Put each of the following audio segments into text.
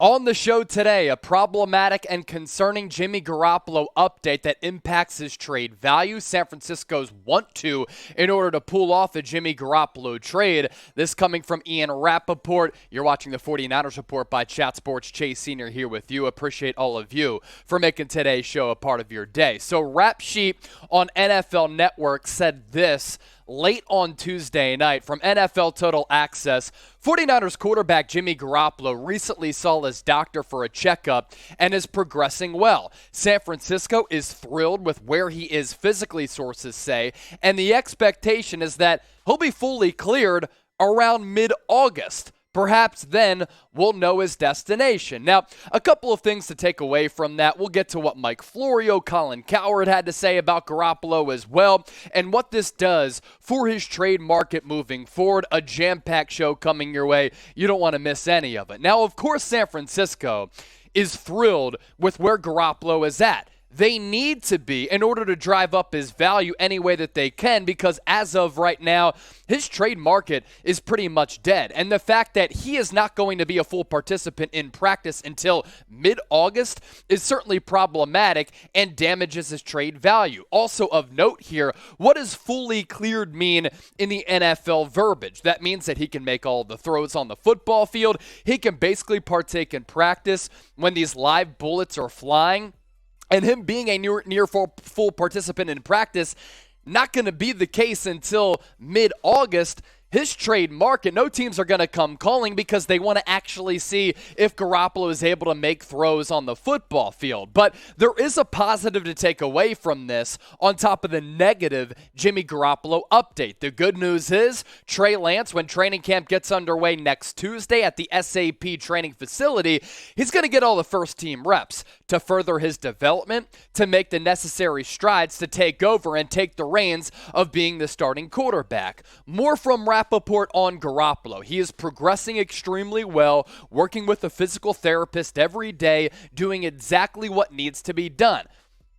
On the show today, a problematic and concerning Jimmy Garoppolo update that impacts his trade value. San Francisco's want to in order to pull off a Jimmy Garoppolo trade. This coming from Ian Rapoport. You're watching the 49ers Report by Chat Sports. Chase Sr. here with you. Appreciate all of you for making today's show a part of your day. So Rap Sheet on NFL Network said this late on Tuesday night from NFL Total Access. 49ers quarterback Jimmy Garoppolo recently saw his doctor for a checkup and is progressing well. San Francisco is thrilled with where he is physically, sources say, and the expectation is that he'll be fully cleared around mid-August. Perhaps then we'll know his destination. Now, a couple of things to take away from that. We'll get to what Mike Florio, Colin Cowherd had to say about Garoppolo as well, and what this does for his trade market moving forward. A jam-packed show coming your way. You don't want to miss any of it. Now, of course, San Francisco is thrilled with where Garoppolo is at. They need to be in order to drive up his value any way that they can, because as of right now, his trade market is pretty much dead. And the fact that he is not going to be a full participant in practice until mid-August is certainly problematic and damages his trade value. Also of note here, what does fully cleared mean in the NFL verbiage? That means that he can make all the throws on the football field. He can basically partake in practice when these live bullets are flying. And him being a near full participant in practice, not going to be the case until mid-August. His trade market, no teams are going to come calling because they want to actually see if Garoppolo is able to make throws on the football field. But there is a positive to take away from this on top of the negative Jimmy Garoppolo update. The good news is Trey Lance, when training camp gets underway next Tuesday at the SAP training facility, he's going to get all the first-team reps to further his development, to make the necessary strides to take over and take the reins of being the starting quarterback. More from Rapoport on Garoppolo. He is progressing extremely well, working with a physical therapist every day, doing exactly what needs to be done.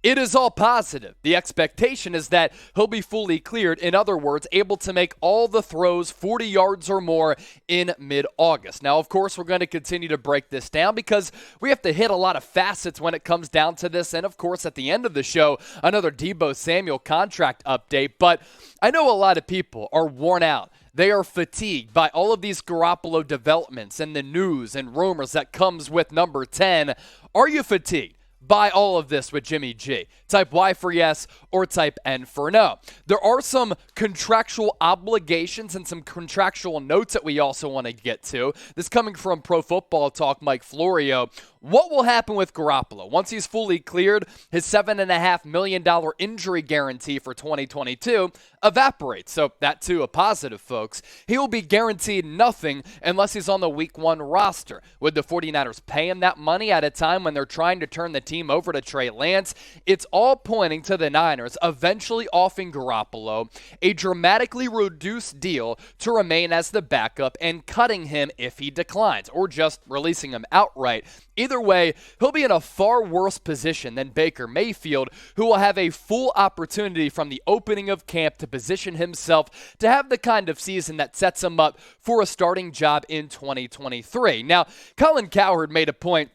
It is all positive. The expectation is that he'll be fully cleared. In other words, able to make all the throws 40 yards or more in mid-August. Now, of course, we're going to continue to break this down because we have to hit a lot of facets when it comes down to this. And, of course, at the end of the show, another Deebo Samuel contract update. But I know a lot of people are worn out. They are fatigued by all of these Garoppolo developments and the news and rumors that comes with number 10. Are you fatigued by all of this with Jimmy G? Type Y for yes or type N for no. There are some contractual obligations and some contractual notes that we also want to get to. This coming from Pro Football Talk, Mike Florio. What will happen with Garoppolo? Once he's fully cleared, his $7.5 million injury guarantee for 2022 evaporates. So that too a positive, folks. He will be guaranteed nothing unless he's on the Week 1 roster. Would the 49ers pay him that money at a time when they're trying to turn the team over to Trey Lance? It's all pointing to the Niners eventually offering Garoppolo a dramatically reduced deal to remain as the backup and cutting him if he declines, or just releasing him outright. Either way, he'll be in a far worse position than Baker Mayfield, who will have a full opportunity from the opening of camp to position himself to have the kind of season that sets him up for a starting job in 2023. Now, Colin Cowherd made a point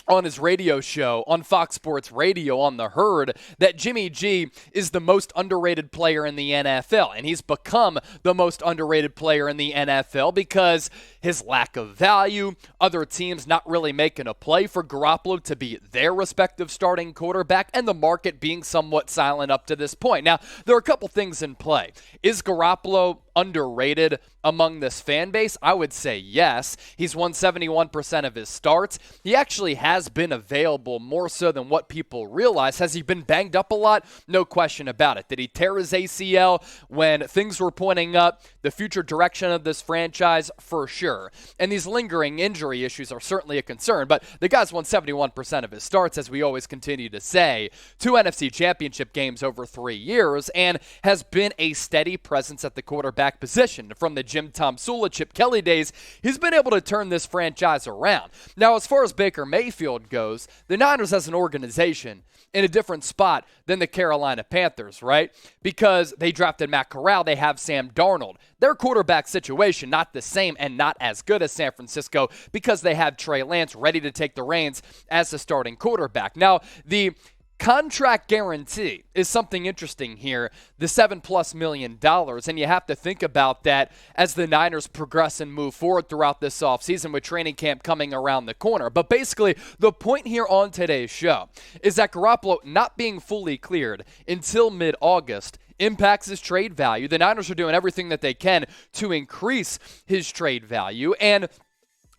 on his radio show on Fox Sports Radio on The Herd that Jimmy G is the most underrated player in the NFL, and he's become the most underrated player in the NFL because his lack of value, other teams not really making a play for Garoppolo to be their respective starting quarterback, and the market being somewhat silent up to this point. Now, there are a couple things in play. Is Garoppolo underrated among this fan base? I would say yes. He's won 71% of his starts. He actually has been available more so than what people realize. Has he been banged up a lot? No question about it. Did he tear his ACL when things were pointing up? The future direction of this franchise? For sure. And these lingering injury issues are certainly a concern, but the guy's won 71% of his starts, as we always continue to say, 2 NFC championship games over 3 years, and has been a steady presence at the quarterback quarterback position. From the Jim Tomsula, Chip Kelly days, he's been able to turn this franchise around. Now, as far as Baker Mayfield goes, the Niners as an organization in a different spot than the Carolina Panthers, right? Because they drafted Matt Corral, they have Sam Darnold. Their quarterback situation, not the same and not as good as San Francisco because they have Trey Lance ready to take the reins as the starting quarterback. Now, the contract guarantee is something interesting here, the $7+ million, and you have to think about that as the Niners progress and move forward throughout this offseason with training camp coming around the corner. But basically, the point here on today's show is that Garoppolo not being fully cleared until mid-August impacts his trade value. The Niners are doing everything that they can to increase his trade value, and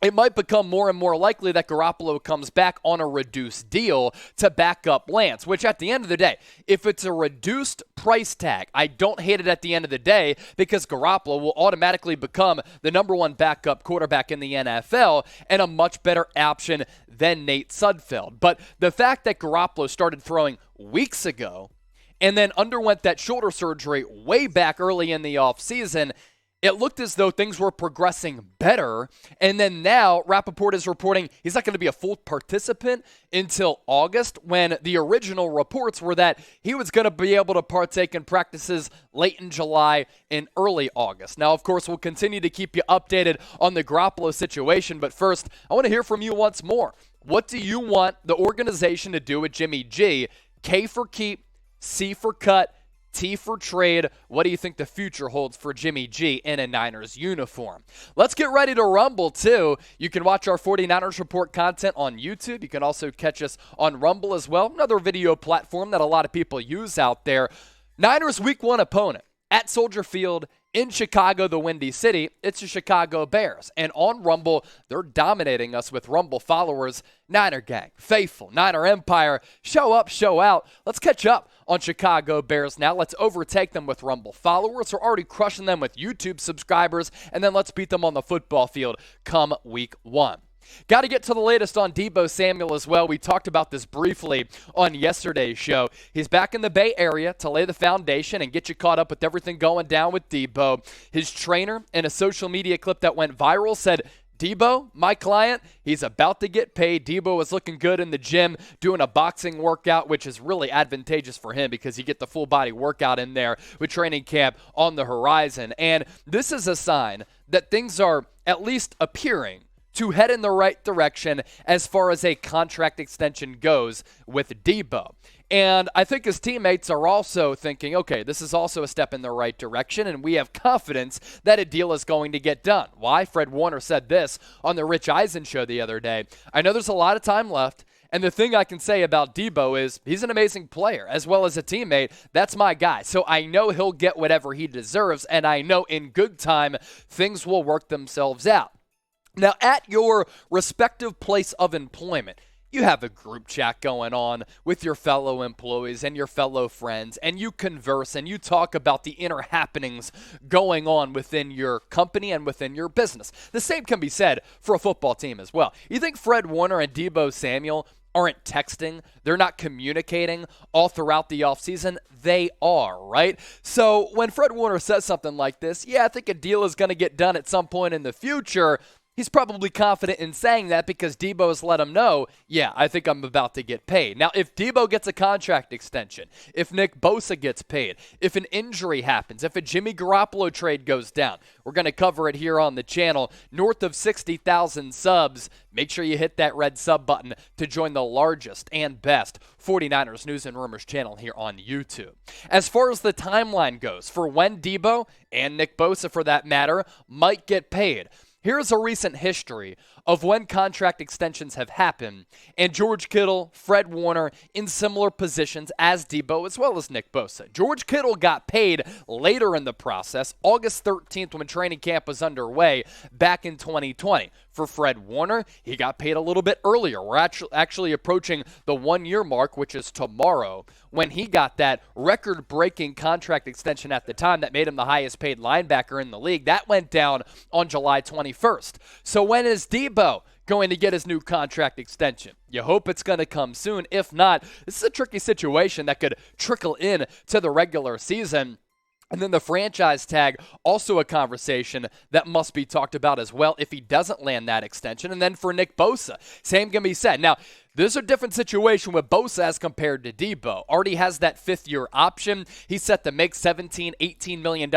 it might become more and more likely that Garoppolo comes back on a reduced deal to back up Lance, which at the end of the day, if it's a reduced price tag, I don't hate it at the end of the day because Garoppolo will automatically become the number one backup quarterback in the NFL and a much better option than Nate Sudfeld. But the fact that Garoppolo started throwing weeks ago and then underwent that shoulder surgery way back early in the offseason, it looked as though things were progressing better, and then now Rapoport is reporting he's not going to be a full participant until August, when the original reports were that he was going to be able to partake in practices late in July and early August. Now, of course, we'll continue to keep you updated on the Garoppolo situation, but first, I want to hear from you once more. What do you want the organization to do with Jimmy G? K for keep, C for cut, T for trade. What do you think the future holds for Jimmy G in a Niners uniform? Let's get ready to rumble, too. You can watch our 49ers Report content on YouTube. You can also catch us on Rumble as well, another video platform that a lot of people use out there. Niners Week 1 opponent at Soldier Field in Chicago, the Windy City. It's the Chicago Bears. And on Rumble, they're dominating us with Rumble followers. Niner Gang, Faithful, Niner Empire, show up, show out. Let's catch up on Chicago Bears now. Let's overtake them with Rumble followers. We're already crushing them with YouTube subscribers. And then let's beat them on the football field come Week 1. Got to get to the latest on Deebo Samuel as well. We talked about this briefly on yesterday's show. He's back in the Bay Area to lay the foundation and get you caught up with everything going down with Deebo. His trainer, in a social media clip that went viral, said, Deebo, my client, he's about to get paid. Deebo was looking good in the gym doing a boxing workout, which is really advantageous for him because you get the full body workout in there with training camp on the horizon. And this is a sign that things are at least appearing to head in the right direction as far as a contract extension goes with Deebo. And I think his teammates are also thinking, okay, this is also a step in the right direction, and we have confidence that a deal is going to get done. Why? Fred Warner said this on the Rich Eisen show the other day. I know there's a lot of time left, and the thing I can say about Deebo is he's an amazing player as well as a teammate. That's my guy. So I know he'll get whatever he deserves, and I know in good time things will work themselves out. Now, at your respective place of employment, you have a group chat going on with your fellow employees and your fellow friends, and you converse and you talk about the inner happenings going on within your company and within your business. The same can be said for a football team as well. You think Fred Warner and Deebo Samuel aren't texting, they're not communicating all throughout the offseason? They are, right? So when Fred Warner says something like this, I think a deal is going to get done at some point in the future, he's probably confident in saying that because Deebo has let him know, I think I'm about to get paid. Now, if Deebo gets a contract extension, if Nick Bosa gets paid, if an injury happens, if a Jimmy Garoppolo trade goes down, we're going to cover it here on the channel. North of 60,000 subs. Make sure you hit that red sub button to join the largest and best 49ers News and Rumors channel here on YouTube. As far as the timeline goes for when Deebo, and Nick Bosa for that matter, might get paid, here's a recent history of when contract extensions have happened, and George Kittle, Fred Warner in similar positions as Deebo as well as Nick Bosa. George Kittle got paid later in the process, August 13th when training camp was underway back in 2020. For Fred Warner, he got paid a little bit earlier. We're actually approaching the 1 year mark, which is tomorrow, when he got that record-breaking contract extension at the time that made him the highest paid linebacker in the league. That went down on July 21st. So when is Deebo going to get his new contract extension? You hope it's going to come soon. If not, this is a tricky situation that could trickle in to the regular season. And then the franchise tag, also a conversation that must be talked about as well if he doesn't land that extension. And then for Nick Bosa, same can be said. Now, this is a different situation with Bosa as compared to Deebo. Already has that fifth-year option. He's set to make $17, $18 million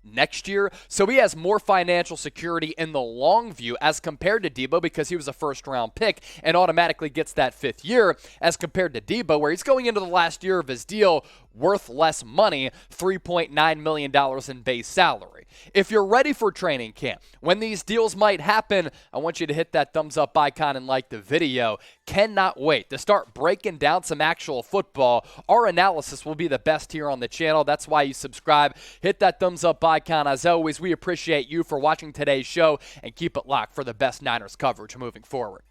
next year. So he has more financial security in the long view as compared to Deebo because he was a first-round pick and automatically gets that fifth year as compared to Deebo, where he's going into the last year of his deal worth less money, $3.9 million in base salary. If you're ready for training camp, when these deals might happen, I want you to hit that thumbs up icon and like the video. Cannot wait to start breaking down some actual football. Our analysis will be the best here on the channel. That's why you subscribe. Hit that thumbs up icon. As always, we appreciate you for watching today's show and keep it locked for the best Niners coverage moving forward.